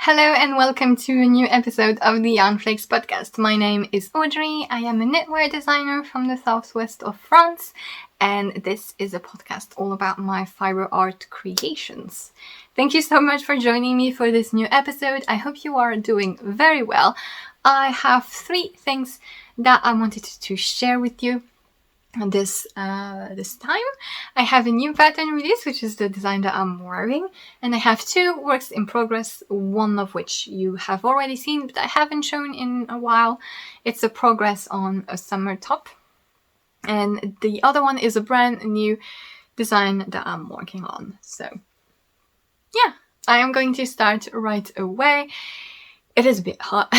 Hello and welcome to a new episode of the Yarnflakes Podcast. My name is Audrey. I am a knitwear designer from the southwest of France, and this is a podcast all about my fiber art creations. Thank you so much for joining me for this new episode. I hope you are doing very well. I have 3 things that I wanted to share with you. This time I have a new pattern release, which is the design that I'm wearing, and I have 2 works in progress, one of which you have already seen but I haven't shown in a while. It's a progress on a summer top, and the other one is a brand new design that I'm working on. So yeah, I am going to start right away. It is a bit hot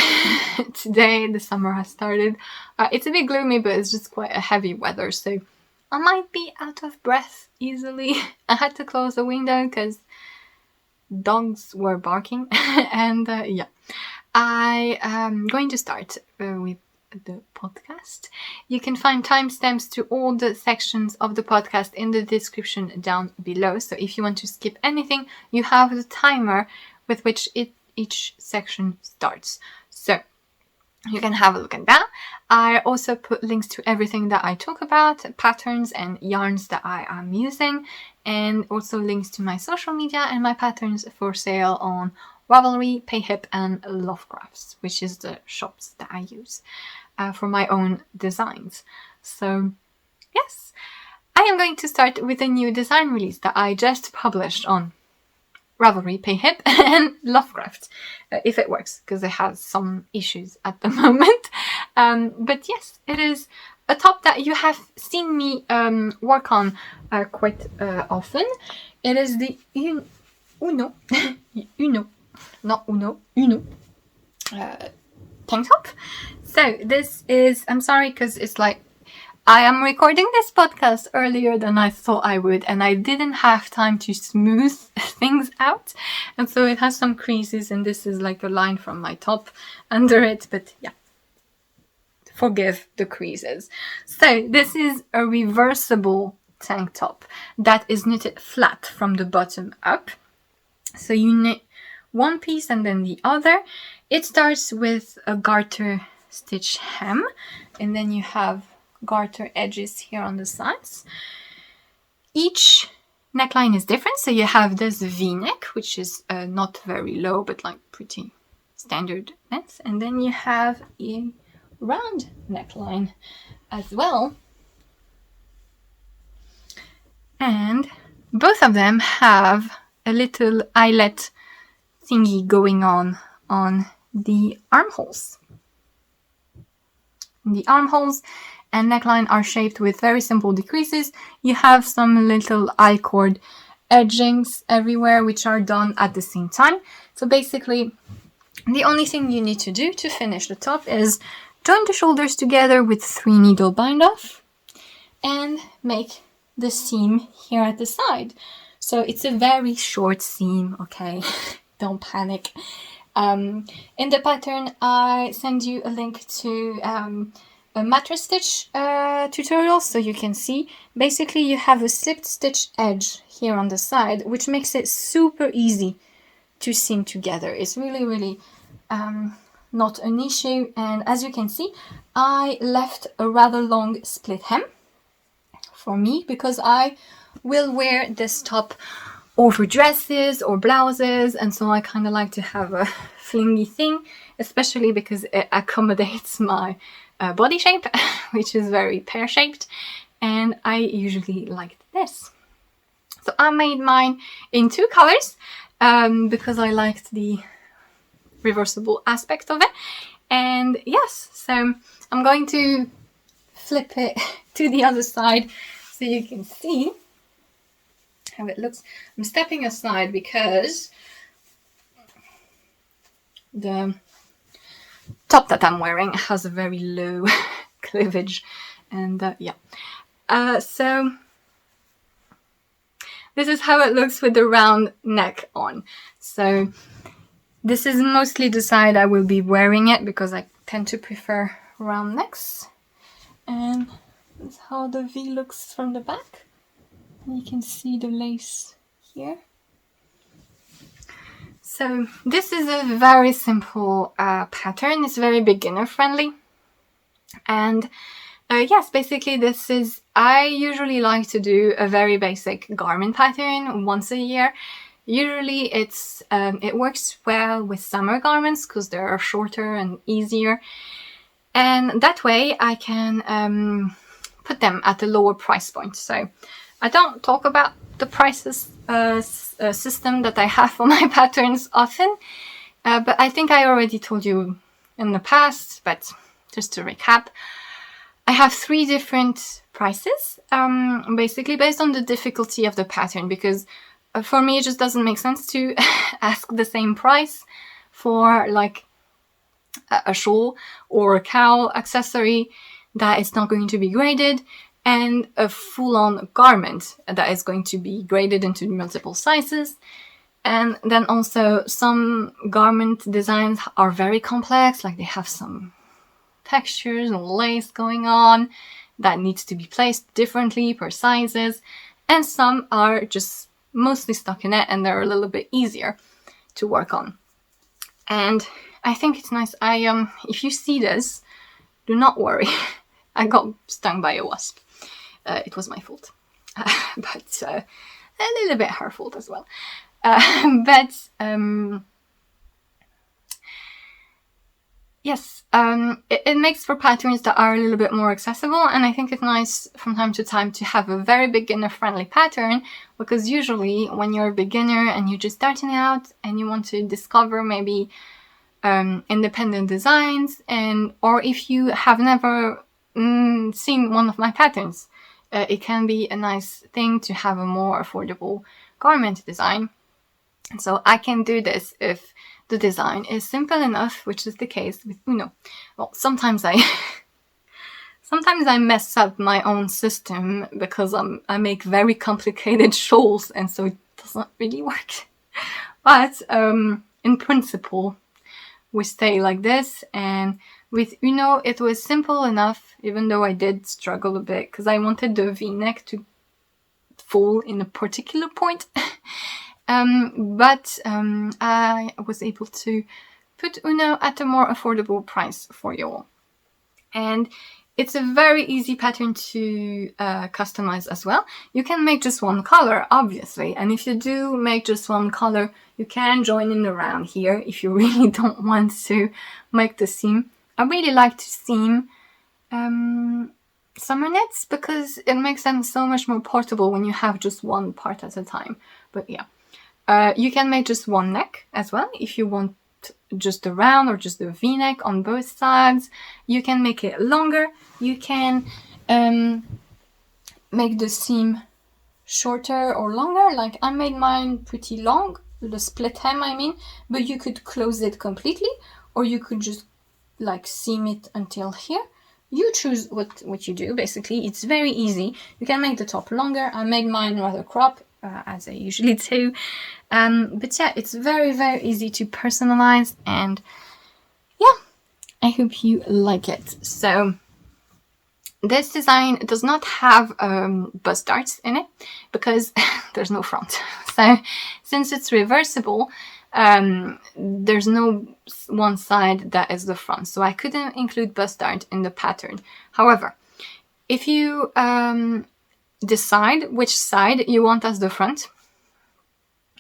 today. The summer has started. It's a bit gloomy, but it's just quite a heavy weather, so I might be out of breath easily. I had to close the window because dogs were barking, and yeah, I am going to start with the podcast. You can find timestamps to all the sections of the podcast in the description down below. So if you want to skip anything, you have the timer with which each section starts. So you can have a look at that. I also put links to everything that I talk about, patterns and yarns that I am using, and also links to my social media and my patterns for sale on Ravelry, Payhip and Lovecrafts, which is the shops that I use for my own designs. So yes, I am going to start with a new design release that I just published on Ravelry, Payhip and Lovecraft, if it works, because it has some issues at the moment. But yes, it is a top that you have seen me work on quite often. It is the Unau tank top. So this is, I'm sorry because it's like, I am recording this podcast earlier than I thought I would, and I didn't have time to smooth things out, and so it has some creases, and this is like a line from my top under it, but yeah, forgive the creases. So this is a reversible tank top that is knitted flat from the bottom up. So you knit one piece and then the other. It starts with a garter stitch hem, and then you have garter edges here on the sides. Each neckline is different, so you have this V-neck, which is not very low but like pretty standard length, and then you have a round neckline as well, and both of them have a little eyelet thingy going on the armholes. The armholes and neckline are shaped with very simple decreases. You have some little I-cord edgings everywhere, which are done at the same time. So basically, the only thing you need to do to finish the top is join the shoulders together with 3 needle bind off and make the seam here at the side. So it's a very short seam, okay? Don't panic. In the pattern, I send you a link to a mattress stitch tutorial, so you can see. Basically, you have a slipped stitch edge here on the side, which makes it super easy to seam together. It's really not an issue, and as you can see, I left a rather long split hem for me because I will wear this top over dresses or blouses, and so I kind of like to have a flingy thing, especially because it accommodates my body shape, which is very pear-shaped, and I usually like this. So I made mine in 2 colors because I liked the reversible aspect of it, and yes, so I'm going to flip it to the other side so you can see how it looks. I'm stepping aside because the top that I'm wearing has a very low cleavage, and yeah. So this is how it looks with the round neck on. So this is mostly the side I will be wearing it because I tend to prefer round necks, and that's how the V looks from the back. You can see the lace here. So this is a very simple pattern. It's very beginner friendly. And yes, basically I usually like to do a very basic garment pattern once a year. Usually it works well with summer garments because they're shorter and easier. And that way I can put them at a lower price point. So I don't talk about the prices system that I have for my patterns often, but I think I already told you in the past, but just to recap, I have 3 different prices, basically based on the difficulty of the pattern, because for me it just doesn't make sense to ask the same price for like a shawl or a cowl accessory that is not going to be graded, and a full-on garment that is going to be graded into multiple sizes. And then also some garment designs are very complex, like they have some textures and lace going on that needs to be placed differently per sizes. And some are just mostly stockinette and they're a little bit easier to work on. And I think it's nice. If you see this, do not worry. I got stung by a wasp. It was my fault, but a little bit her fault as well. Yes, it makes for patterns that are a little bit more accessible, and I think it's nice from time to time to have a very beginner-friendly pattern, because usually when you're a beginner and you're just starting out and you want to discover maybe independent designs, or if you have never seen one of my patterns, it can be a nice thing to have a more affordable garment design. And so I can do this if the design is simple enough, which is the case with Unau. Well, sometimes I mess up my own system because I make very complicated shawls, and so it doesn't really work. But in principle, we stay like this, and with Unau it was simple enough, even though I did struggle a bit because I wanted the V-neck to fall in a particular point. But I was able to put Unau at a more affordable price for you all. And it's a very easy pattern to customize as well. You can make just one color, obviously. And if you do make just one color, you can join in around here if you really don't want to make the seam. I really like to seam summer knits because it makes them so much more portable when you have just one part at a time. But yeah, you can make just one neck as well if you want just the round or just the V-neck on both sides. You can make it longer. You can make the seam shorter or longer. Like I made mine pretty long, the split hem I mean, but you could close it completely, or you could just like seam it until here. You choose what you do. Basically, it's very easy. You can make the top longer. I made mine rather crop, as I usually do. But yeah, it's very, very easy to personalize, and yeah, I hope you like it. So this design does not have bust darts in it because there's no front. So since it's reversible, there's no one side that is the front, so I couldn't include bust dart in the pattern. However, if you decide which side you want as the front,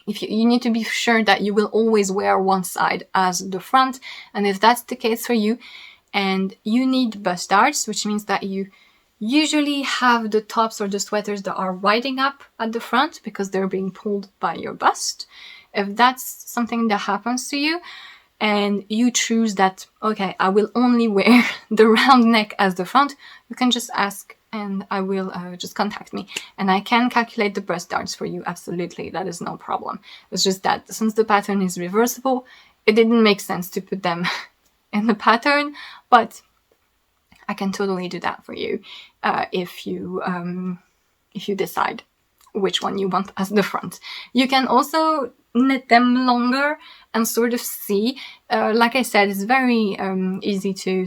if you need to be sure that you will always wear one side as the front, and if that's the case for you, and you need bust darts, which means that you usually have the tops or the sweaters that are riding up at the front because they're being pulled by your bust. If that's something that happens to you and you choose that, okay, I will only wear the round neck as the front, you can just ask and I will just contact me. And I can calculate the bust darts for you, absolutely, that is no problem. It's just that since the pattern is reversible, it didn't make sense to put them in the pattern, but I can totally do that for you if you decide which one you want as the front. You can also knit them longer and sort of see. Like I said, it's very easy to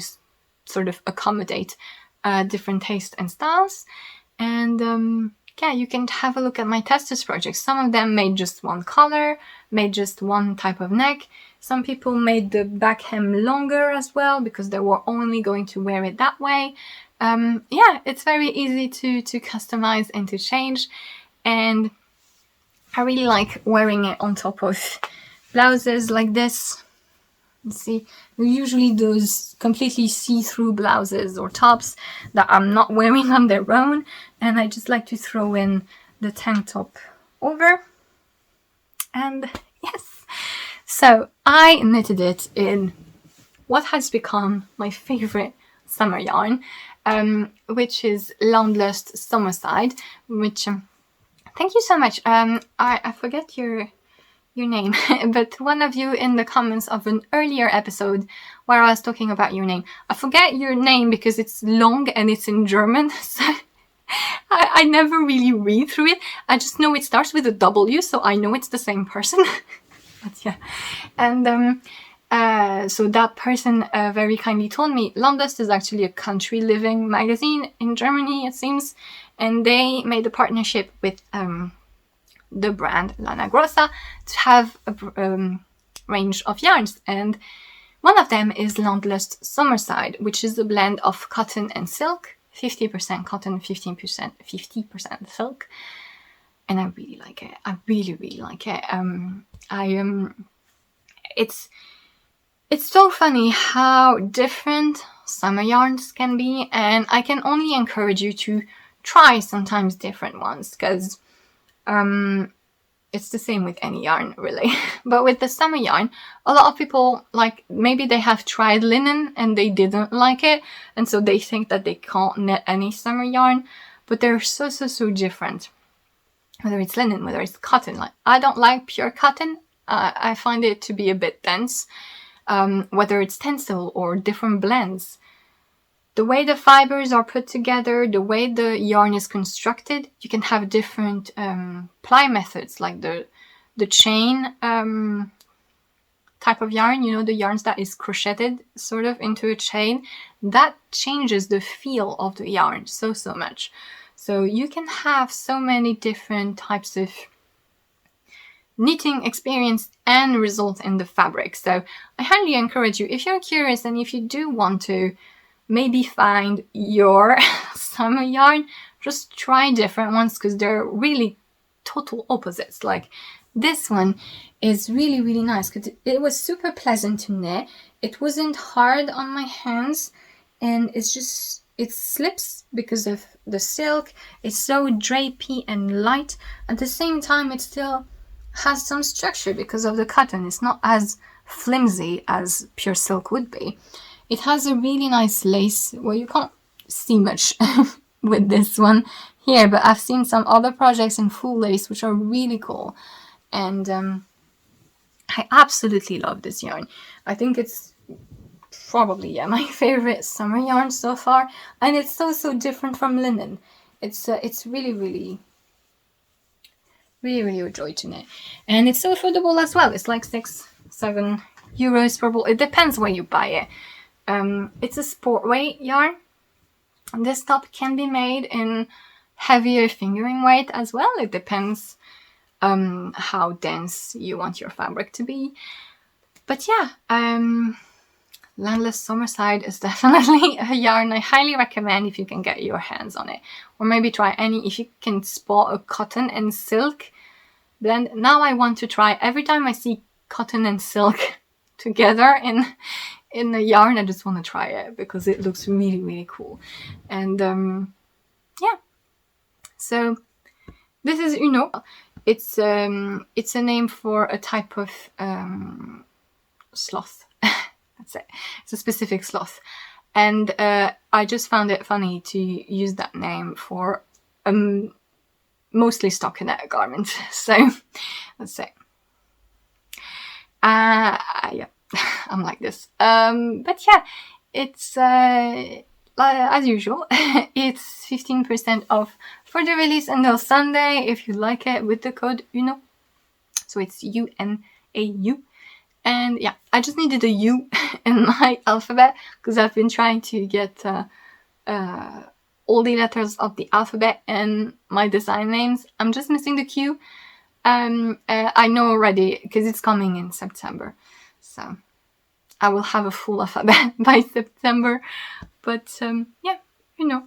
sort of accommodate different tastes and styles. And yeah, you can have a look at my testers projects. Some of them made just one color, made just one type of neck. Some people made the back hem longer as well because they were only going to wear it that way. Yeah, it's very easy to customize and to change. And I really like wearing it on top of blouses like this. You see, usually those completely see-through blouses or tops that I'm not wearing on their own, and I just like to throw in the tank top over. And yes, so I knitted it in what has become my favorite summer yarn, which is Landlust Summerside, which thank you so much. I forget your name, but one of you in the comments of an earlier episode where I was talking about your name, I forget your name because it's long and it's in German, so I never really read through it. I just know it starts with a W, so I know it's the same person. But yeah, and so that person very kindly told me Landlust is actually a country living magazine in Germany, it seems, and they made a partnership with the brand Lana Grossa to have a range of yarns, and one of them is Landlust Summerside, which is a blend of cotton and silk, 50% cotton, 50% silk, and I really like it. I really like it. It's so funny how different summer yarns can be, and I can only encourage you to try sometimes different ones, because it's the same with any yarn, really. But with the summer yarn, a lot of people, like, maybe they have tried linen and they didn't like it, and so they think that they can't knit any summer yarn, but they're so different. Whether it's linen, whether it's cotton. Like, I don't like pure cotton. I find it to be a bit dense. Whether it's tencel or different blends. The way the fibers are put together, the way the yarn is constructed, you can have different ply methods, like the chain type of yarn, you know, the yarns that is crocheted sort of into a chain. That changes the feel of the yarn so much. So you can have so many different types of knitting experience and result in the fabric. So I highly encourage you, if you're curious and if you do want to maybe find your summer yarn, just try different ones, because they're really total opposites. Like, this one is really nice because it was super pleasant to knit. It wasn't hard on my hands, and it slips because of the silk. It's so drapey and light. At the same time, it still has some structure because of the cotton. It's not as flimsy as pure silk would be. It has a really nice lace. Well, you can't see much with this one here, but I've seen some other projects in full lace which are really cool, and I absolutely love this yarn. I think it's probably my favorite summer yarn so far, and it's so different from linen. It's really a joy to knit, and it's so affordable as well. It's like 6-7 euros per ball. It depends where you buy it. It's a sport weight yarn. This top can be made in heavier fingering weight as well. It depends how dense you want your fabric to be. But yeah, Landless Summerside is definitely a yarn I highly recommend if you can get your hands on it. Or maybe try if you can spot a cotton and silk blend. Now I want to try, every time I see cotton and silk together in the yarn, I just want to try it because it looks really cool. And yeah, so this is Unau. It's a name for a type of sloth. That's it. It's a specific sloth, and I just found it funny to use that name for mostly stockinette garment. So let's say yeah. I'm like this. But yeah, it's as usual, it's 15% off for the release until Sunday if you like it with the code UNAU. So it's UNAU. And yeah, I just needed a U in my alphabet because I've been trying to get all the letters of the alphabet in my design names. I'm just missing the Q. I know already because it's coming in September. So I will have a full alphabet by September. But yeah, you know,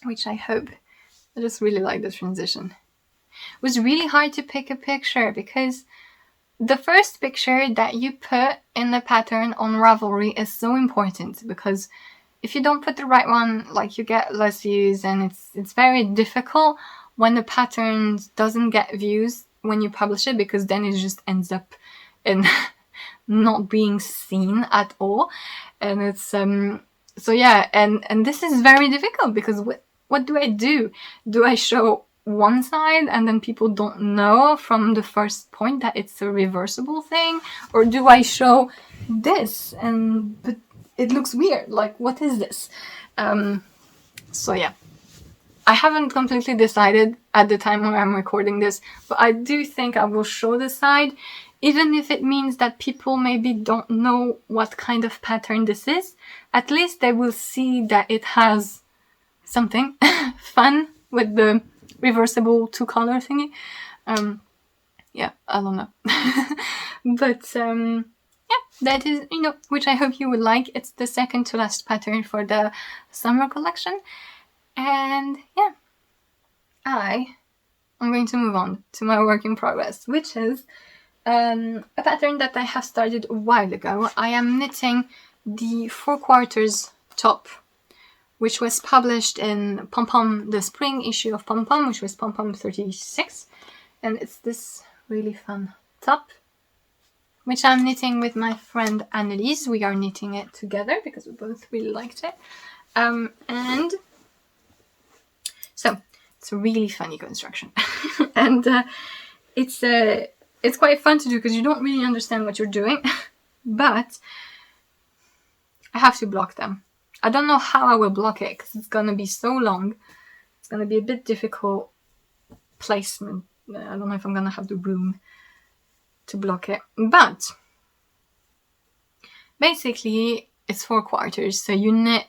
which I hope. I just really like the transition. It was really hard to pick a picture because the first picture that you put in the pattern on Ravelry is so important, because if you don't put the right one, like, you get less views, and it's very difficult when the pattern doesn't get views when you publish it, because then it just ends up in not being seen at all. And it's so yeah, and this is very difficult because what do I do? Do I show one side and then people don't know from the first point that it's a reversible thing, or do I show this but it looks weird, like, what is this? So yeah, I haven't completely decided at the time when I'm recording this, but I do think I will show the side, even if it means that people maybe don't know what kind of pattern this is. At least they will see that it has something fun with the reversible 2-color thingy. Yeah, I don't know. But yeah, that is, you know, which I hope you would like. It's the second to last pattern for the summer collection. And yeah, I'm going to move on to my work in progress, which is a pattern that I have started a while ago. I am knitting the 4/4 top, which was published in Pom Pom, the spring issue of Pom Pom, which was Pom Pom 36. And it's this really fun top, which I'm knitting with my friend Annelise. We are knitting it together because we both really liked it. And so it's a really funny construction. And it's quite fun to do because you don't really understand what you're doing. But I have to block them. I don't know how I will block it because it's going to be so long. It's going to be a bit difficult placement. I don't know if I'm going to have the room to block it. But basically, it's 4/4. So you knit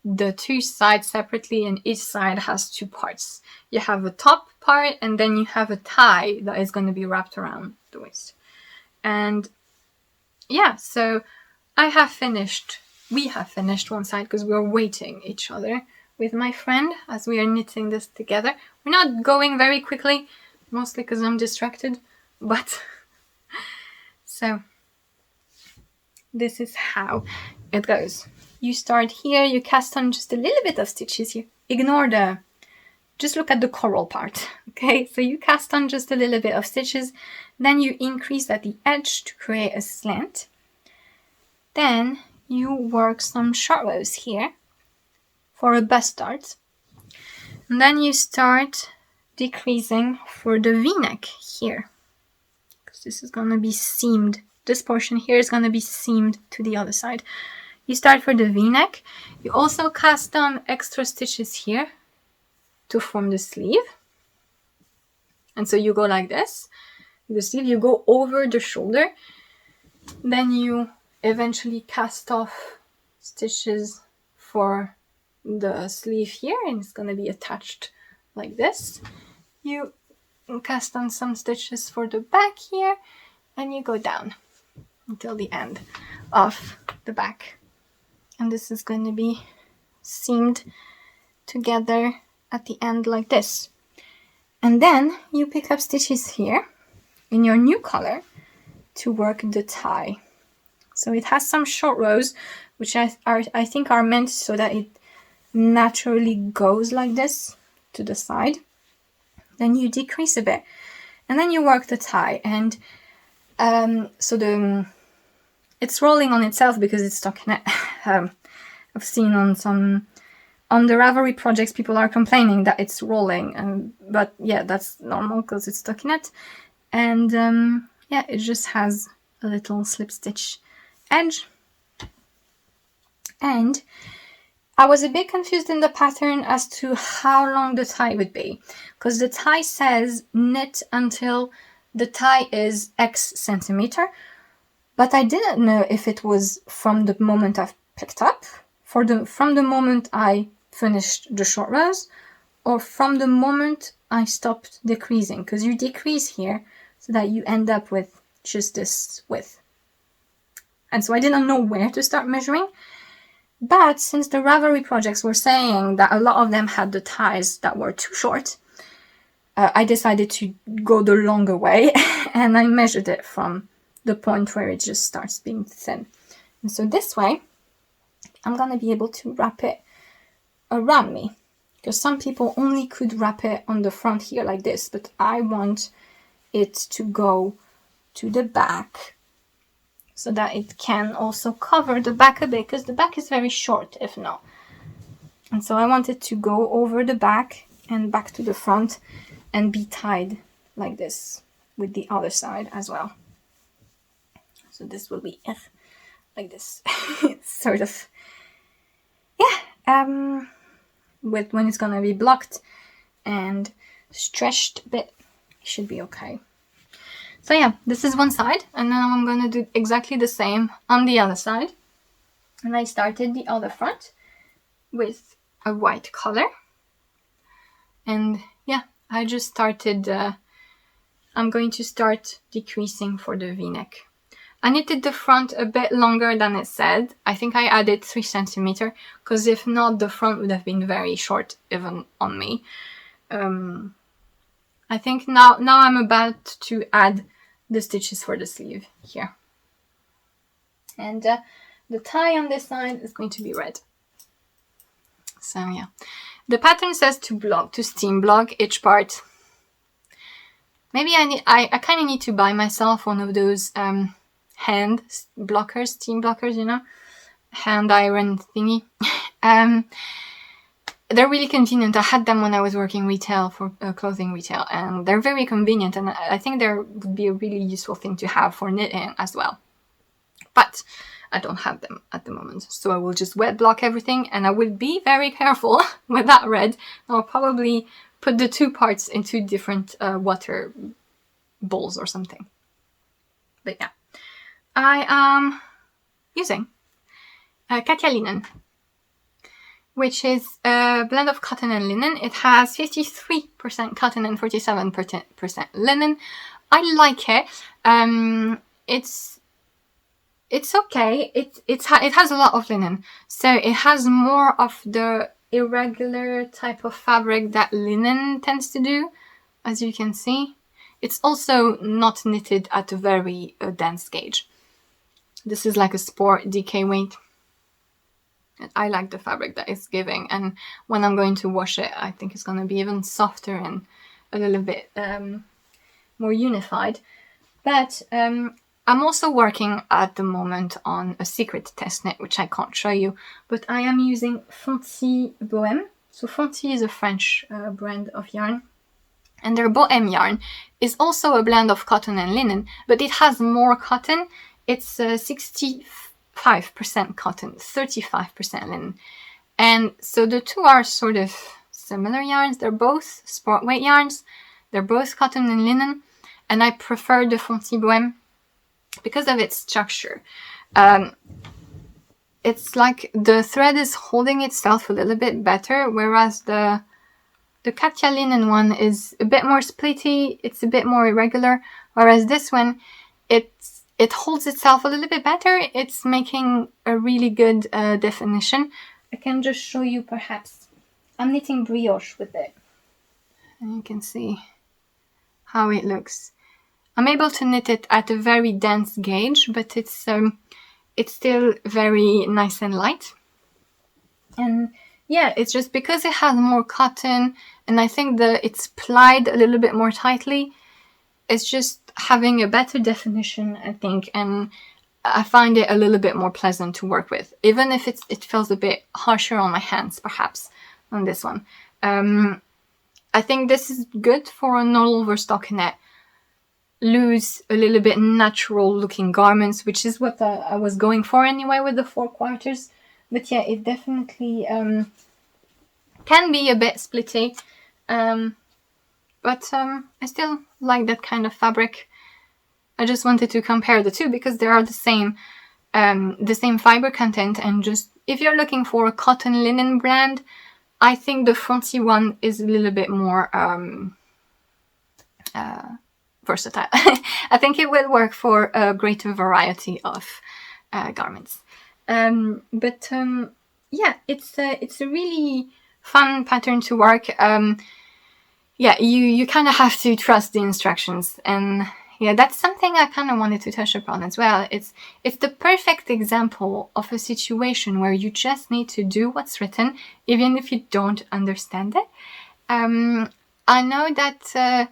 the two sides separately, and each side has two parts. You have a top part, and then you have a tie that is going to be wrapped around the waist. And yeah, so we have finished one side because we are waiting each other with my friend as we are knitting this together. We're not going very quickly, mostly because I'm distracted, but so this is how it goes. You start here, you cast on just a little bit of stitches here. Just look at the coral part, okay? So you cast on just a little bit of stitches, then you increase at the edge to create a slant. Then you work some short rows here for a bust start. And then you start decreasing for the v-neck here, because this is going to be seamed. This portion here is going to be seamed to the other side. You start for the v-neck. You also cast on extra stitches here to form the sleeve. And so you go like this. The sleeve, you go over the shoulder. Then you eventually cast off stitches for the sleeve here, and it's going to be attached like this. You cast on some stitches for the back here, and you go down until the end of the back. And this is going to be seamed together at the end like this. And then you pick up stitches here in your new color to work the tie. So it has some short rows, which I think are meant so that it naturally goes like this to the side. Then you decrease a bit, and then you work the tie. And so it's rolling on itself because it's stuck in it. I've seen on the Ravelry projects, people are complaining that it's rolling, but yeah, that's normal because it's stuck in it. And yeah, it just has a little slip stitch edge. And I was a bit confused in the pattern as to how long the tie would be, because the tie says knit until the tie is X centimeter, but I didn't know if it was from the moment I've picked up, from the moment I finished the short rows, or from the moment I stopped decreasing, because you decrease here so that you end up with just this width. And so I didn't know where to start measuring, but since the Ravelry projects were saying that a lot of them had the ties that were too short, I decided to go the longer way, and I measured it from the point where it just starts being thin. And so this way, I'm going to be able to wrap it around me, because some people only could wrap it on the front here like this, but I want it to go to the back so that it can also cover the back a bit, because the back is very short if not. And so I want it to go over the back and back to the front and be tied like this with the other side as well. So this will be like this. It's sort of, with when it's gonna be blocked and stretched a bit, it should be okay. So yeah, this is one side, and now I'm gonna do exactly the same on the other side. And I started the other front with a white color, and yeah, I just started, I'm going to start decreasing for the v-neck. I knitted the front a bit longer than it said. I think I added 3 centimeters, because if not, the front would have been very short even on me. I think now I'm about to add the stitches for the sleeve here. And the tie on this side is going to be red. So yeah. The pattern says to steam block each part. Maybe I kind of need to buy myself one of those hand blockers, steam blockers, you know, hand iron thingy. They're really convenient. I had them when I was working retail for clothing retail, and they're very convenient, and I think they would be a really useful thing to have for knitting as well. But I don't have them at the moment, so I will just wet block everything, and I will be very careful with that red. I'll probably put the 2 parts into different water bowls or something. But yeah, I am using Katia linen, which is a blend of cotton and linen. It has 53% cotton and 47% linen. I like it. It's okay. It has a lot of linen, so it has more of the irregular type of fabric that linen tends to do, as you can see. It's also not knitted at a very dense gauge. This is like a sport DK weight. I like the fabric that it's giving, and when I'm going to wash it, I think it's going to be even softer and a little bit more unified. But I'm also working at the moment on a secret test knit, which I can't show you, but I am using Fonty Bohème. So Fonty is a French brand of yarn, and their Bohème yarn is also a blend of cotton and linen, but it has more cotton. It's 65% cotton, 35% linen. And so the two are sort of similar yarns. They're both sport weight yarns. They're both cotton and linen, and I prefer the Fonty Bohème because of its structure. It's like the thread is holding itself a little bit better, whereas the Katia linen one is a bit more splitty, it's a bit more irregular, whereas this one, it holds itself a little bit better. It's making a really good definition. I can just show you perhaps. I'm knitting brioche with it, and you can see how it looks. I'm able to knit it at a very dense gauge, but it's still very nice and light. And yeah, it's just because it has more cotton, and I think that it's plied a little bit more tightly. It's just having a better definition, I think, and I find it a little bit more pleasant to work with, even if it feels a bit harsher on my hands, perhaps, on this one. I think this is good for a non-over stockinette. Loose, a little bit natural looking garments, which is what I was going for anyway with the 4/4. But yeah, it definitely can be a bit splitty, but I still like that kind of fabric. I just wanted to compare the two because they are the same fiber content, and just if you're looking for a cotton linen brand, I think the fronty one is a little bit more versatile. I think it will work for a greater variety of garments. Yeah, it's a really fun pattern to work. Yeah, you kind of have to trust the instructions, and yeah, that's something I kind of wanted to touch upon as well. It's the perfect example of a situation where you just need to do what's written, even if you don't understand it. I know that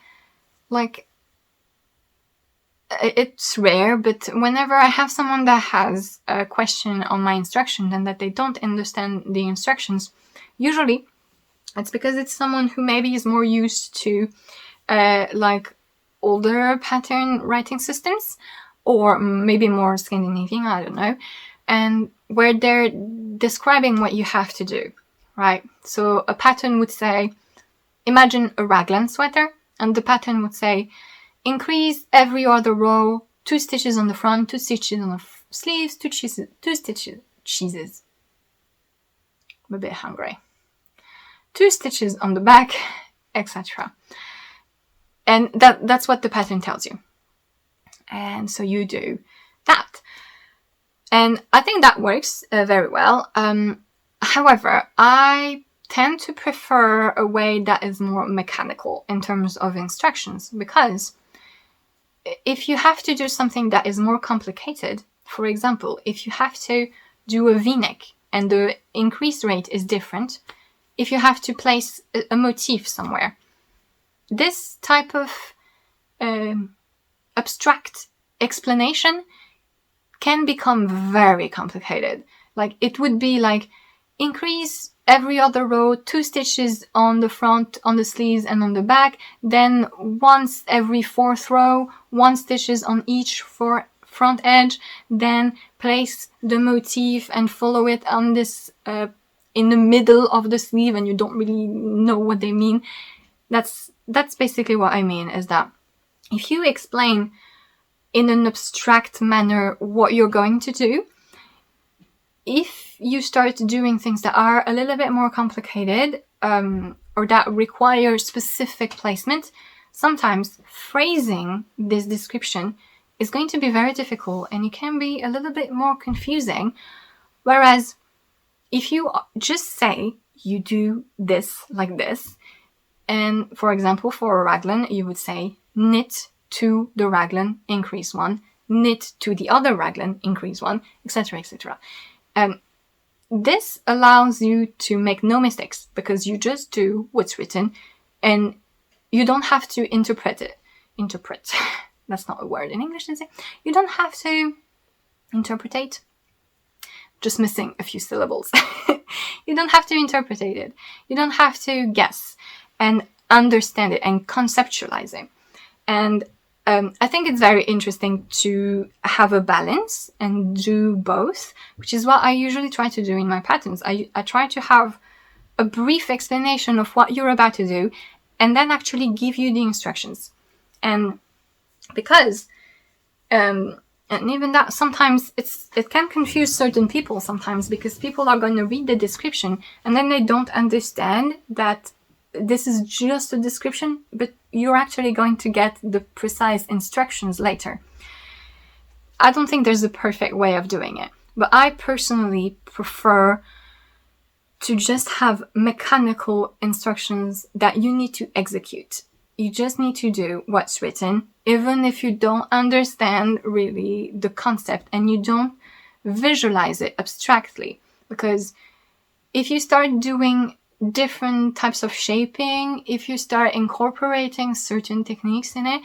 it's rare, but whenever I have someone that has a question on my instructions and that they don't understand the instructions, usually it's because it's someone who maybe is more used to older pattern writing systems, or maybe more Scandinavian, I don't know, and where they're describing what you have to do, right? So a pattern would say, imagine a raglan sweater, and the pattern would say, increase every other row, 2 stitches on the front, 2 stitches on the sleeves, 2 stitches. I'm a bit hungry. 2 stitches on the back, etc. And that's what the pattern tells you. And so you do that. And I think that works very well. However, I tend to prefer a way that is more mechanical in terms of instructions, because if you have to do something that is more complicated, for example, if you have to do a V-neck and the increase rate is different, if you have to place a motif somewhere, this type of abstract explanation can become very complicated. Like, it would be like, increase every other row, 2 stitches on the front, on the sleeves and on the back, then once every 4th row, 1 stitches on each front edge, then place the motif and follow it on this in the middle of the sleeve, and you don't really know what they mean. That's basically what I mean, is that if you explain in an abstract manner what you're going to do, if you start doing things that are a little bit more complicated, or that require specific placement, sometimes phrasing this description is going to be very difficult, and it can be a little bit more confusing. Whereas if you just say you do this like this, and for example, for a raglan, you would say knit to the raglan, increase 1, knit to the other raglan, increase 1, etc., etc. This allows you to make no mistakes, because you just do what's written and you don't have to interpret. That's not a word in English, is it? You don't have to interpretate. Just missing a few syllables. You don't have to interpret it. You don't have to guess and understand it and conceptualize it. And I think it's very interesting to have a balance and do both, which is what I usually try to do in my patterns. I try to have a brief explanation of what you're about to do, and then actually give you the instructions. And because, and even that, sometimes it can confuse certain people sometimes, because people are going to read the description and then they don't understand that this is just a description, but you're actually going to get the precise instructions later. I don't think there's a perfect way of doing it, but I personally prefer to just have mechanical instructions that you need to execute. You just need to do what's written, even if you don't understand really the concept and you don't visualize it abstractly. Because if you start doing different types of shaping, if you start incorporating certain techniques in it,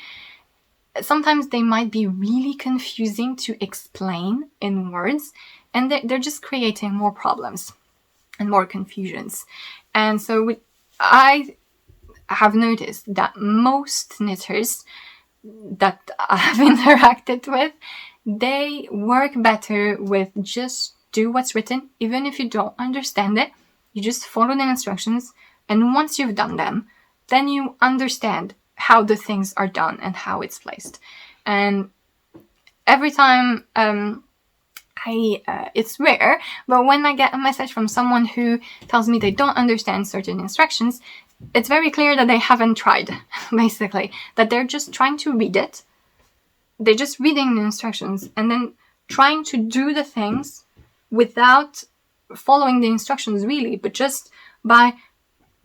sometimes they might be really confusing to explain in words, and they're just creating more problems and more confusions. And so I have noticed that most knitters that I have interacted with, they work better with just do what's written, even if you don't understand it. You just follow the instructions, and once you've done them, then you understand how the things are done and how it's placed. And every time I it's rare, but when I get a message from someone who tells me they don't understand certain instructions, it's very clear that they haven't tried, basically, that they're just trying to read it. They're just reading the instructions and then trying to do the things without following the instructions really, but just by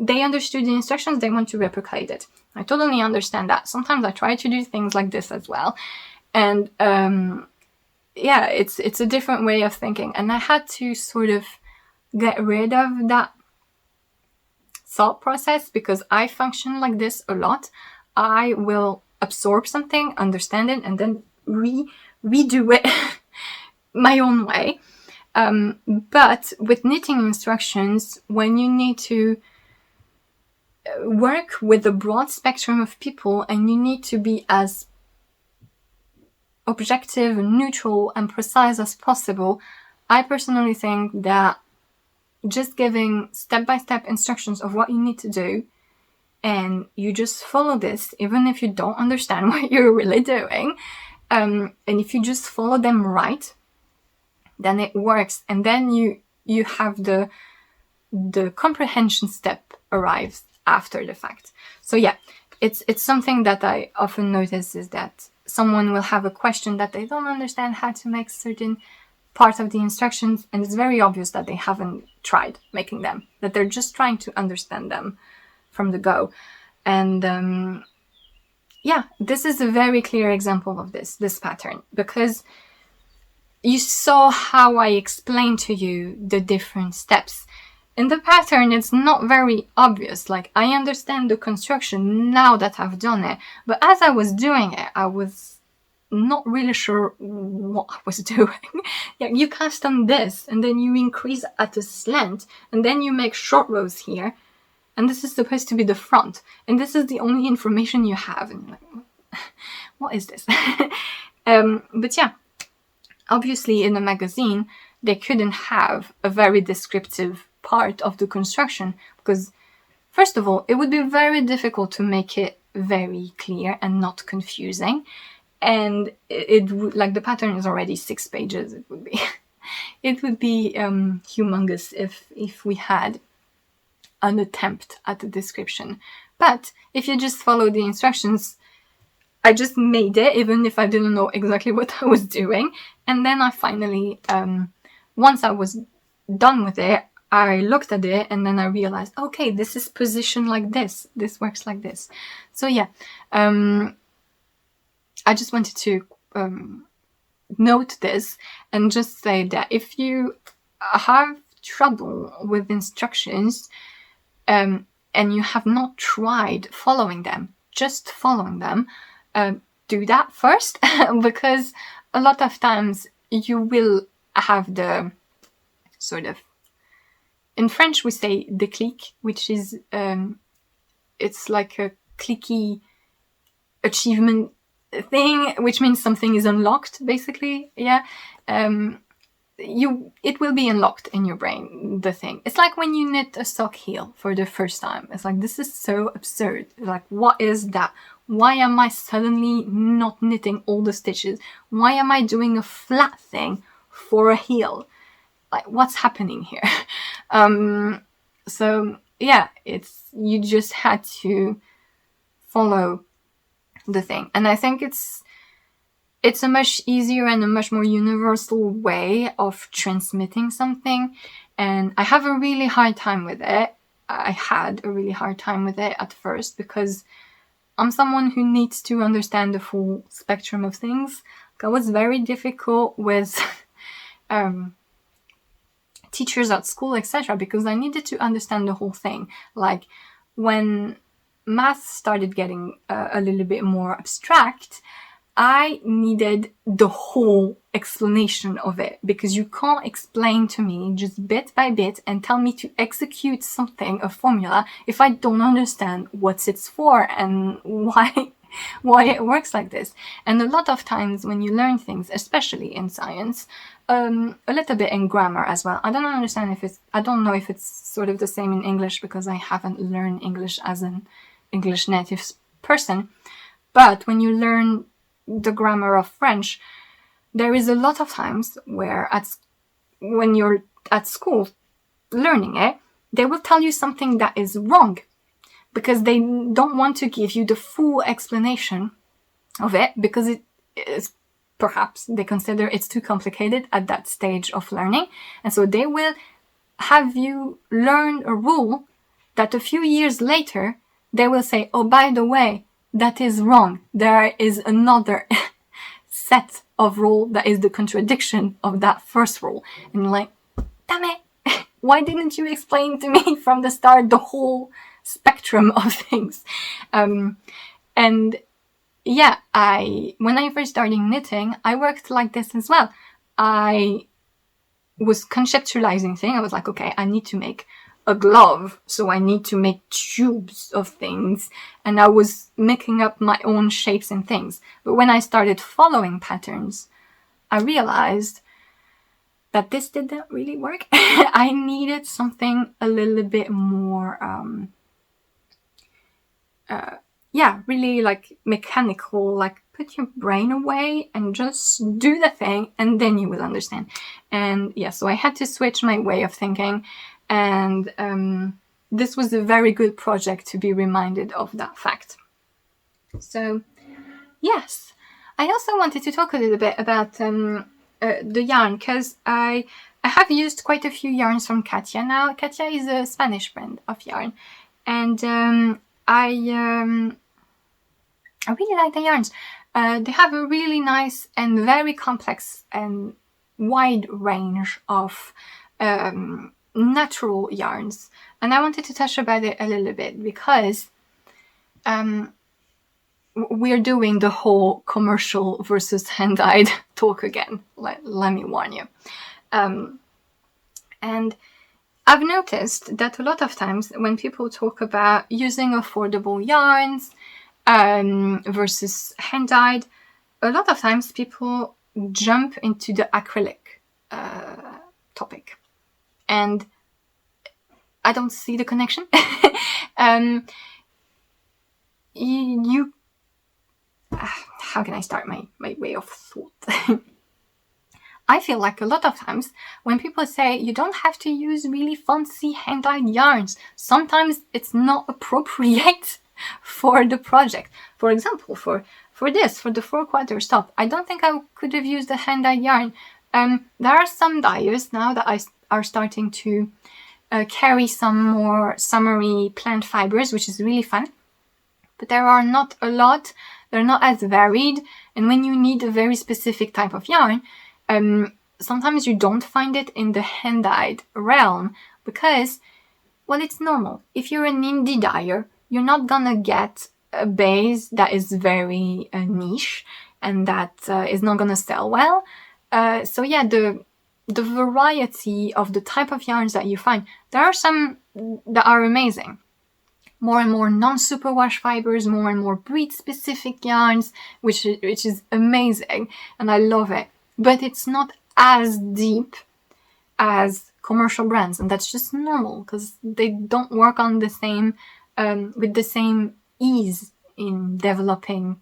they understood the instructions, they want to replicate it. I totally understand that. Sometimes I try to do things like this as well. And it's a different way of thinking. And I had to sort of get rid of that thought process because I function like this a lot. I will absorb something, understand it, and then redo it my own way. But with knitting instructions, when you need to work with a broad spectrum of people and you need to be as objective, neutral, and precise as possible, I personally think that just giving step-by-step instructions of what you need to do and you just follow this, even if you don't understand what you're really doing, and if you just follow them right, then it works. And then you have the comprehension step arrives after the fact. So yeah, it's something that I often notice is that someone will have a question that they don't understand how to make certain part of the instructions, and it's very obvious that they haven't tried making them, that they're just trying to understand them from the go. And this is a very clear example of this pattern, because you saw how I explained to you the different steps. In the pattern, it's not very obvious. Like, I understand the construction now that I've done it, but as I was doing it, I was not really sure what I was doing. You cast on this, and then you increase at a slant, and then you make short rows here, and this is supposed to be the front, and this is the only information you have. And you're like, what is this? But yeah, obviously in a magazine, they couldn't have a very descriptive part of the construction because, first of all, it would be very difficult to make it very clear and not confusing. And it would, like, the pattern is already 6 pages. It would be humongous if we had an attempt at a description. But if you just follow the instructions, I just made it, even if I didn't know exactly what I was doing. And then I finally, once I was done with it, I looked at it and then I realized, okay, this is positioned like this. This works like this. So yeah, I just wanted to note this and just say that if you have trouble with instructions and you have not tried following them, just following them, do that first because a lot of times you will have the sort of, in French we say déclic, which is it's like a clicky achievement thing, which means something is unlocked, basically. Yeah. It will be unlocked in your brain, the thing. It's like when you knit a sock heel for the first time. It's like, this is so absurd. Like, what is that? Why am I suddenly not knitting all the stitches? Why am I doing a flat thing for a heel? Like, what's happening here? So yeah, you just had to follow the thing. And I think it's a much easier and a much more universal way of transmitting something. And I have a really hard time with it. I had a really hard time with it at first because I'm someone who needs to understand the full spectrum of things. It was very difficult with teachers at school, etc., because I needed to understand the whole thing. Like, when math started getting a little bit more abstract, I needed the whole explanation of it, because you can't explain to me just bit by bit and tell me to execute something, a formula, if I don't understand what it's for and why it works like this. And a lot of times when you learn things, especially in science, a little bit in grammar as well. I don't know if it's sort of the same in English, because I haven't learned English as an English native person. But when you learn the grammar of French, there is a lot of times where when you're at school learning it, they will tell you something that is wrong because they don't want to give you the full explanation of it, because it is, perhaps they consider it's too complicated at that stage of learning. And so they will have you learn a rule that a few years later, they will say, oh, by the way, that is wrong. There is another set of rule that is the contradiction of that first rule. And you're like, damn it, why didn't you explain to me from the start the whole spectrum of things? And yeah, when I first started knitting, I worked like this as well. I was conceptualizing things. I was like, okay, I need to make a glove, so I need to make tubes of things, and I was making up my own shapes and things. But when I started following patterns, I realized that this didn't really work. I needed something a little bit more, really like mechanical, like put your brain away and just do the thing, and then you will understand. And yeah, so I had to switch my way of thinking, and this was a very good project to be reminded of that fact. So yes, I also wanted to talk a little bit about the yarn, because I have used quite a few yarns from Katya now. Katya is a Spanish brand of yarn, and I really like the yarns. They have a really nice and very complex and wide range of natural yarns, and I wanted to touch about it a little bit because we're doing the whole commercial versus hand-dyed talk again. Let me warn you. And I've noticed that a lot of times when people talk about using affordable yarns versus hand-dyed, a lot of times people jump into the acrylic topic. And I don't see the connection. How can I start my way of thought? I feel like a lot of times when people say you don't have to use really fancy hand-dyed yarns, sometimes it's not appropriate for the project. For example, for the 4/4 top, I don't think I could have used a hand-dyed yarn. There are some dyers now that are starting to carry some more summery plant fibers, which is really fun. But there are not a lot. They're not as varied. And when you need a very specific type of yarn, sometimes you don't find it in the hand-dyed realm because, well, it's normal. If you're an indie dyer, you're not gonna get a base that is very niche and that is not gonna sell well. So yeah, the variety of the type of yarns that you find, there are some that are amazing. More and more non-superwash fibers, more and more breed-specific yarns, which is amazing, and I love it. But it's not as deep as commercial brands, and that's just normal because they don't work on the same with the same ease in developing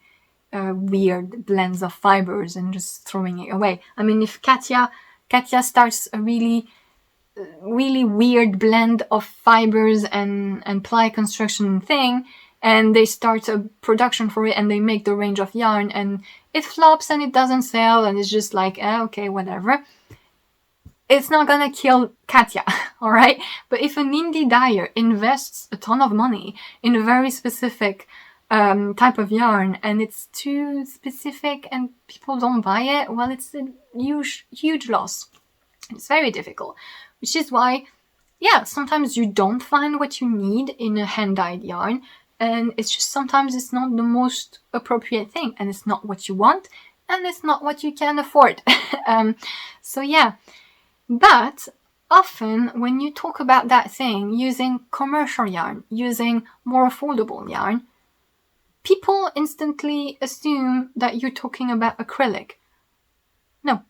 weird blends of fibers and just throwing it away. I mean, if Katya starts a really weird blend of fibers and ply construction thing, and they start a production for it and they make the range of yarn and it flops and it doesn't sell and it's just like, okay, whatever. It's not gonna kill Katya, alright? But if an indie dyer invests a ton of money in a very specific type of yarn and it's too specific and people don't buy it, well, it's a huge loss. It's very difficult, which is why, yeah, sometimes you don't find what you need in a hand-dyed yarn, and it's just sometimes it's not the most appropriate thing, and it's not what you want, and it's not what you can afford. So yeah, but often when you talk about that thing, using commercial yarn, using more affordable yarn, people instantly assume that you're talking about acrylic. No.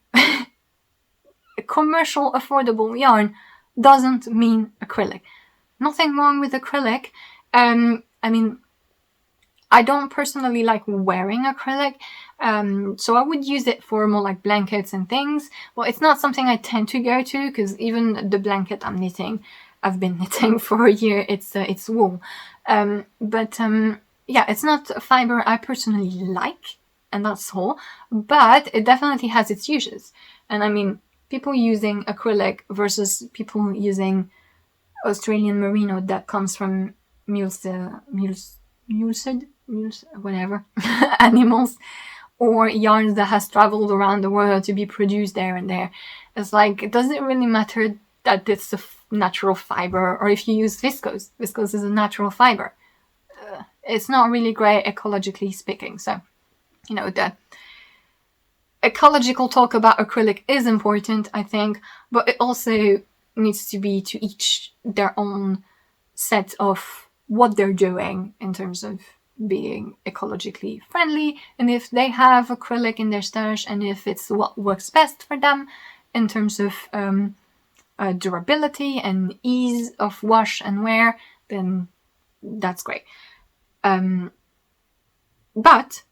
Commercial affordable yarn doesn't mean acrylic. Nothing wrong with acrylic. I mean, I don't personally like wearing acrylic, so I would use it for more like blankets and things. Well, it's not something I tend to go to, because even the blanket I've been knitting for a year. It's wool, yeah, it's not a fiber I personally like, and that's all. But it definitely has its uses, and I mean, people using acrylic versus people using Australian merino that comes from whatever animals, or yarns that has traveled around the world to be produced there and there. It's like, it doesn't really matter that it's a natural fiber, or if you use viscose. Viscose is a natural fiber. It's not really great ecologically speaking. So, the ecological talk about acrylic is important, I think, but it also needs to be to each their own set of what they're doing in terms of being ecologically friendly, and if they have acrylic in their stash, and if it's what works best for them in terms of durability and ease of wash and wear, then that's great. But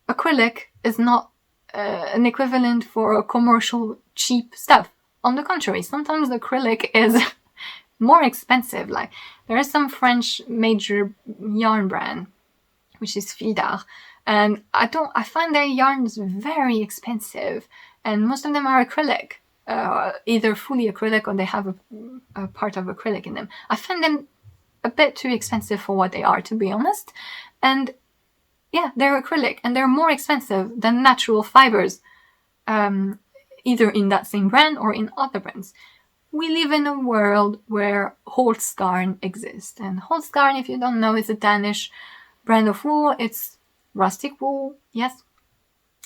acrylic is not an equivalent for commercial cheap stuff. On the contrary, sometimes acrylic is more expensive. Like, there is some French major yarn brand, which is Fildar, and I find their yarns very expensive, and most of them are acrylic, either fully acrylic or they have a part of acrylic in them. I find them a bit too expensive for what they are, to be honest, and yeah, they're acrylic, and they're more expensive than natural fibers, either in that same brand or in other brands. We live in a world where Holstgarn exists, and Holstgarn, if you don't know, is a Danish brand of wool. It's rustic wool, yes,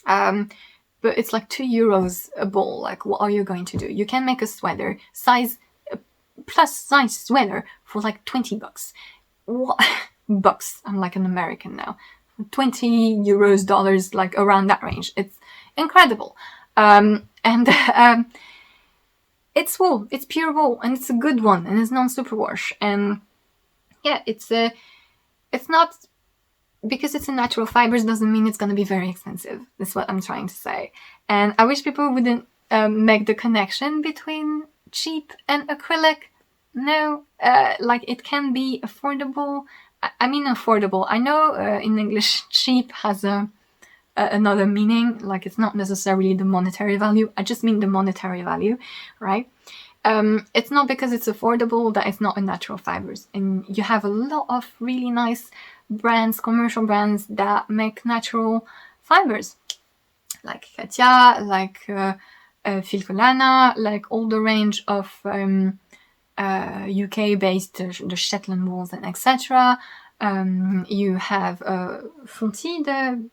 but it's like €2 a ball. Like, what are you going to do? You can make a sweater plus size sweater for like $20. What bucks? I'm like an American now. €20, dollars, like around that range. It's incredible, and it's wool. It's pure wool, and it's a good one, and it's non-superwash. And yeah, it's not, because it's a natural fibers doesn't mean it's going to be very expensive. That's what I'm trying to say. And I wish people wouldn't make the connection between cheap and acrylic. No, like, it can be affordable. I mean affordable. I know in English cheap has another meaning. Like, it's not necessarily the monetary value. I just mean the monetary value, right? It's not because it's affordable that it's not a natural fibers. And you have a lot of really nice brands, commercial brands, that make natural fibers, like Katja, like Filcolana, like all the range of UK-based, the Shetland wools and etc. You have Fontide,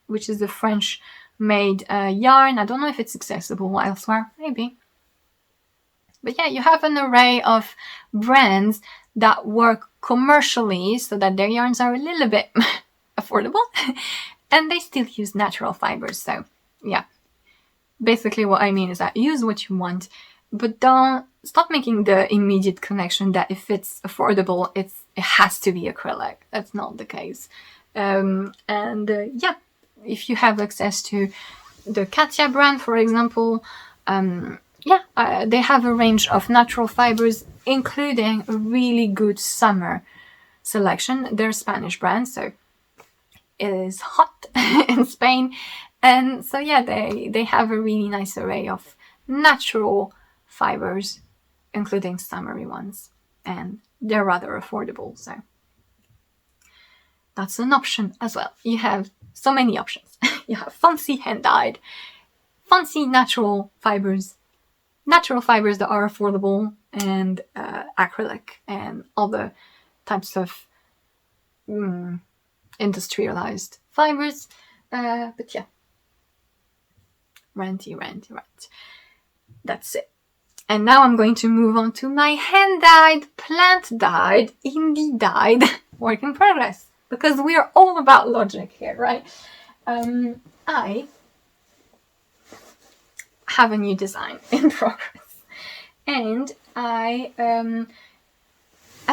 which is a French-made yarn. I don't know if it's accessible elsewhere, maybe. But yeah, you have an array of brands that work commercially so that their yarns are a little bit affordable, and they still use natural fibers. So yeah, basically what I mean is that use what you want, but don't stop making the immediate connection that if it's affordable, it has to be acrylic. That's not the case. Yeah, if you have access to the Katja brand, for example, they have a range of natural fibers, including a really good summer selection. They're a Spanish brand, so it is hot in Spain. And so yeah, they have a really nice array of natural fibers, including summery ones. And they're rather affordable, so that's an option as well. You have so many options. You have fancy hand-dyed, fancy natural fibers that are affordable, and acrylic and other types of industrialized fibers. But yeah, ranty. That's it. And now I'm going to move on to my hand-dyed, plant-dyed, indie-dyed work in progress, because we are all about logic here, right? I have a new design in progress, and I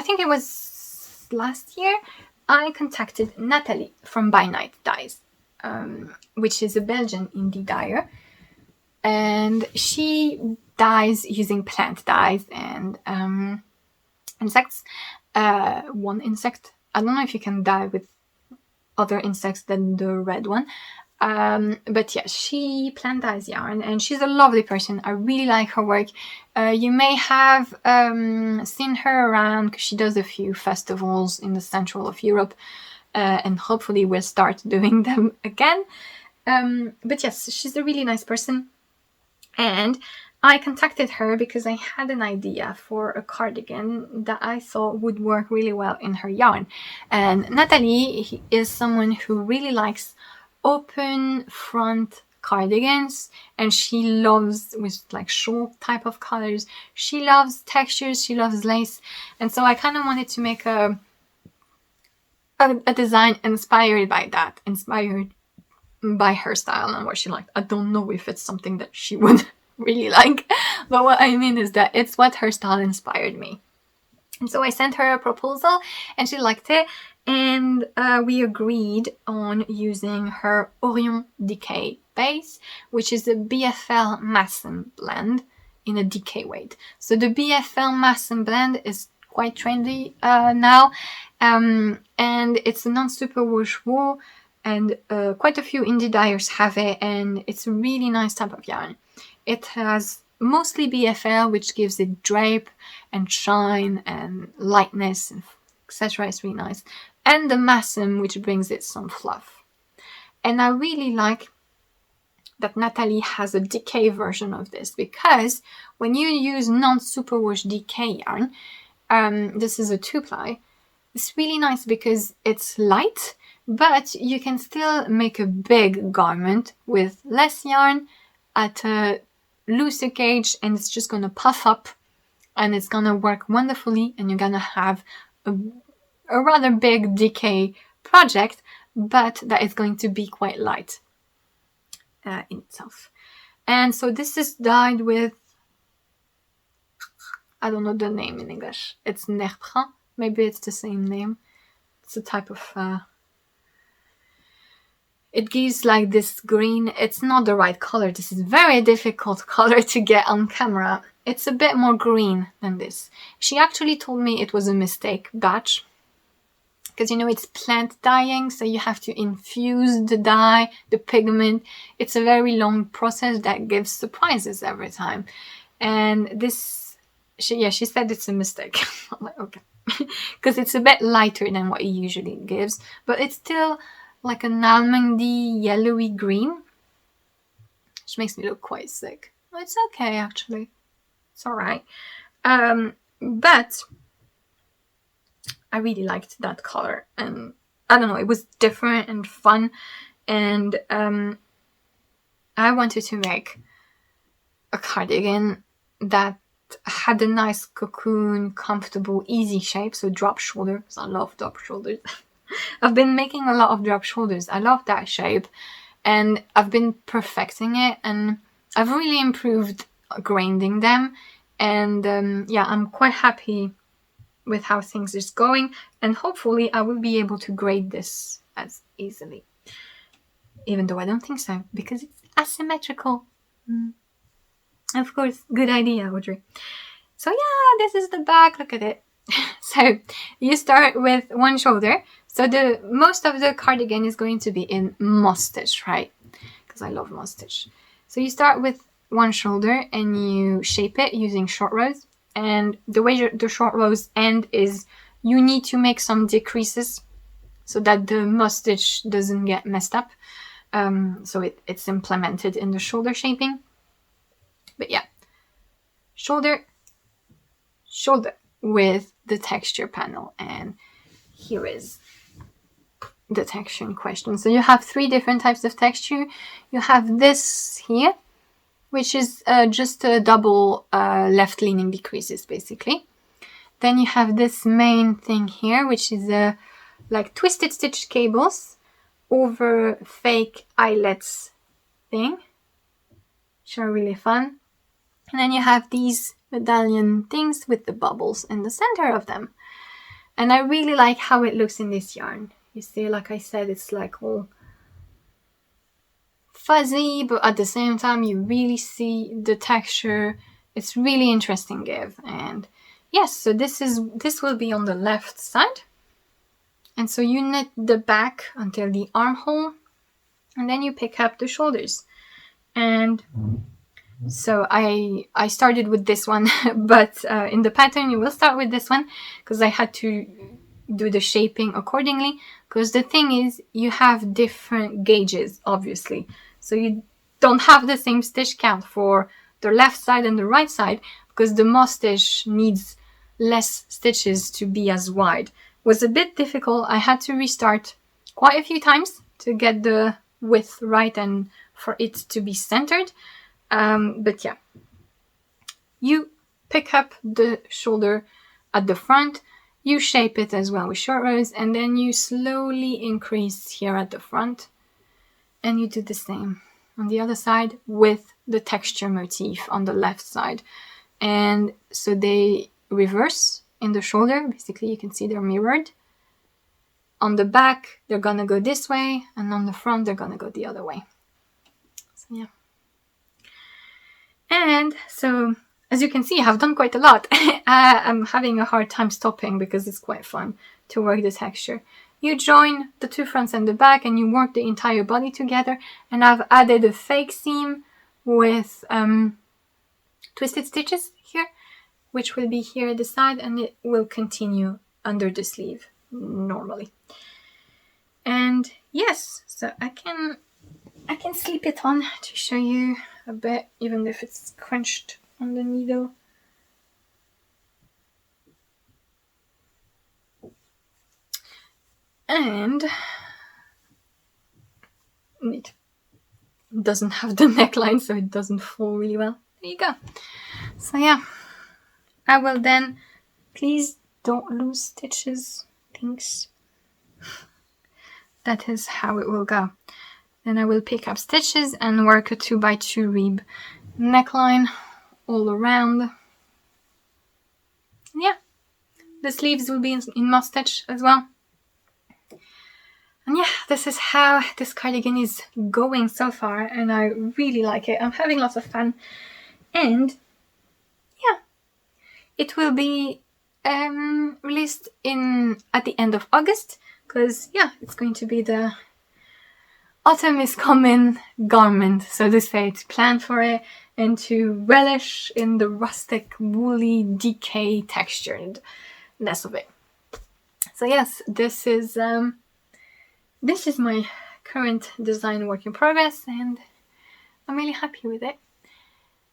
think it was last year, I contacted Natalie from By Night Dyes, which is a Belgian indie dyer, and she dyes using plant dyes and insects. One insect. I don't know if you can dye with other insects than the red one. But yeah, she plant dyes yarn, and she's a lovely person. I really like her work. You may have seen her around because she does a few festivals in the central of Europe, and hopefully we'll start doing them again. But yes, she's a really nice person, and I contacted her because I had an idea for a cardigan that I thought would work really well in her yarn. And Natalie is someone who really likes open front cardigans, and she loves with like short type of colors. She loves textures, she loves lace, and so I kind of wanted to make a design inspired by that, inspired by her style and what she liked. I don't know if it's something that she would really like, but what I mean is that it's what her style inspired me. And so I sent her a proposal and she liked it, and we agreed on using her Orion Decay base, which is a BFL Masson blend in a decay weight. So the BFL Masson blend is quite trendy now, and it's a non-superwash wool, and quite a few indie dyers have it, and it's a really nice type of yarn. It has mostly BFL, which gives it drape and shine and lightness and etc. It's really nice. And the Masson, which brings it some fluff. And I really like that Natalie has a decay version of this, because when you use non-superwash decay yarn, this is a 2-ply, it's really nice because it's light, but you can still make a big garment with less yarn at a looser gauge, and it's just gonna puff up and it's gonna work wonderfully, and you're gonna have a rather big decay project, but that is going to be quite light in itself. And so this is dyed with, I don't know the name in English, it's Nerprin, maybe it's the same name. It's a type of it gives like this green. It's not the right color. This is very difficult color to get on camera. It's a bit more green than this. She actually told me it was a mistake batch, because you know it's plant dyeing, so you have to infuse the dye, the pigment. It's a very long process that gives surprises every time. And this, she said it's a mistake. I'm like, okay, because it's a bit lighter than what it usually gives, but it's still like an almondy yellowy green, which makes me look quite sick. It's okay, actually. It's alright. But I really liked that color, and I don't know, it was different and fun, and I wanted to make a cardigan that had a nice cocoon, comfortable, easy shape, so drop shoulder, because I love drop shoulders. I've been making a lot of drop shoulders. I love that shape, and I've been perfecting it, and I've really improved grinding them, and yeah, I'm quite happy with how things is going, and hopefully I will be able to grade this as easily, even though I don't think so, because it's asymmetrical. Of course, good idea, Audrey. So yeah, this is the back, look at it. So you start with one shoulder. So the most of the cardigan is going to be in moss stitch, right? Because I love moss stitch. So you start with one shoulder and you shape it using short rows. And the way the short rows end is you need to make some decreases so that the moss stitch doesn't get messed up. So it's implemented in the shoulder shaping. But yeah, shoulder with the texture panel, and here is the texture in question. So you have 3 different types of texture. You have this here, which is just a double left-leaning decreases, basically. Then you have this main thing here, which is like twisted stitch cables over fake eyelets thing, which are really fun. And then you have these medallion things with the bubbles in the center of them. And I really like how it looks in this yarn. You see, like I said, it's like all fuzzy, but at the same time you really see the texture. It's really interesting give. And yes, so this will be on the left side. And so you knit the back until the armhole, and then you pick up the shoulders. And so I started with this one, but in the pattern you will start with this one because I had to do the shaping accordingly, because the thing is you have different gauges, obviously. So you don't have the same stitch count for the left side and the right side, because the moss stitch needs less stitches to be as wide. It was a bit difficult. I had to restart quite a few times to get the width right and for it to be centered. But yeah, you pick up the shoulder at the front, you shape it as well with short rows, and then you slowly increase here at the front, and you do the same on the other side with the texture motif on the left side. And so they reverse in the shoulder. Basically, you can see they're mirrored. On the back, they're gonna go this way, and on the front, they're gonna go the other way. So yeah. And so, as you can see, I've done quite a lot. I'm having a hard time stopping because it's quite fun to work the texture. You join the two fronts and the back, and you work the entire body together. And I've added a fake seam with twisted stitches here, which will be here at the side, and it will continue under the sleeve normally. And yes, so I can slip it on to show you a bit, even if it's crunched on the needle. And it doesn't have the neckline, so it doesn't fall really well. There you go. So yeah, I will then, please don't lose stitches, thanks. That is how it will go. Then I will pick up stitches and work a 2x2 rib neckline all around. Yeah, the sleeves will be in moss stitch as well. And yeah, this is how this cardigan is going so far, and I really like it. I'm having lots of fun. And yeah, it will be released at the end of August, because yeah, it's going to be the autumn is coming garment, so to say, to plan for it and to relish in the rustic, woolly, decay texturedness of it. So yes, this is my current design work in progress, and I'm really happy with it.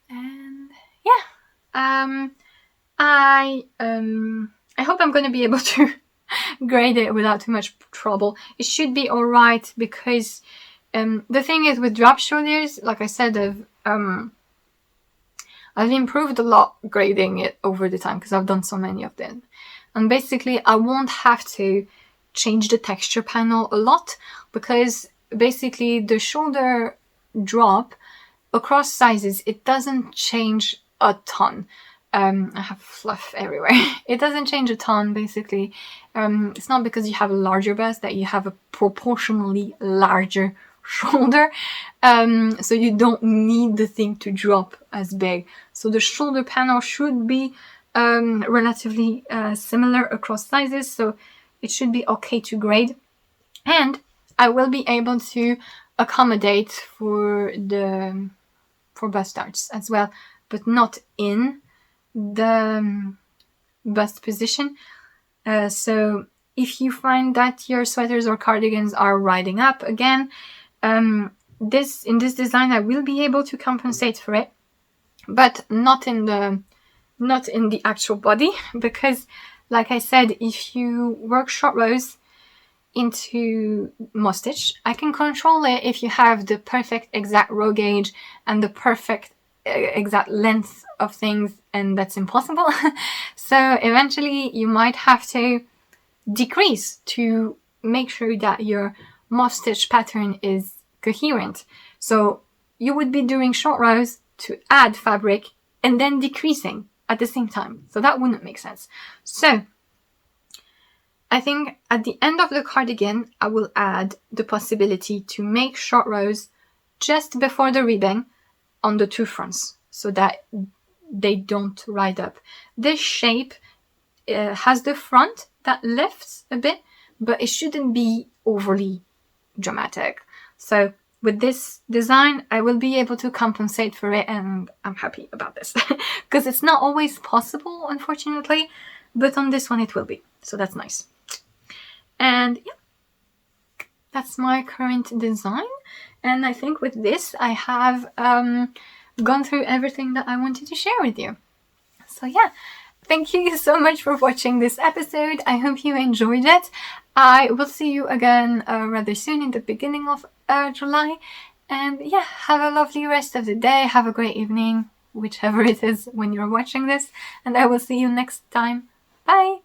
And yeah, I hope I'm going to be able to grade it without too much trouble. It should be alright, because the thing is with drop shoulders, like I said, I've improved a lot grading it over the time because I've done so many of them. And basically I won't have to change the texture panel a lot, because basically the shoulder drop across sizes, it doesn't change a ton. I have fluff everywhere. It doesn't change a ton, basically. It's not because you have a larger bust that you have a proportionally larger shoulder. So you don't need the thing to drop as big. So the shoulder panel should be relatively similar across sizes. So it should be okay to grade. And I will be able to accommodate for bust darts as well, but not in the bust position. So if you find that your sweaters or cardigans are riding up again, in this design I will be able to compensate for it, but not in the actual body, because like I said, if you work short rows into moss stitch, I can control it if you have the perfect exact row gauge and the perfect exact length of things, and that's impossible. So eventually you might have to decrease to make sure that your moss stitch pattern is coherent. So you would be doing short rows to add fabric and then decreasing at the same time. So that wouldn't make sense. So I think at the end of the cardigan, I will add the possibility to make short rows just before the ribbing on the two fronts so that they don't ride up. This shape has the front that lifts a bit, but it shouldn't be overly dramatic. So with this design, I will be able to compensate for it, and I'm happy about this because it's not always possible, unfortunately, but on this one it will be. So that's nice. And yeah, that's my current design. And I think with this, I have gone through everything that I wanted to share with you. So yeah, thank you so much for watching this episode. I hope you enjoyed it. I will see you again rather soon in the beginning of July. And yeah, have a lovely rest of the day. Have a great evening, whichever it is when you're watching this. And I will see you next time. Bye!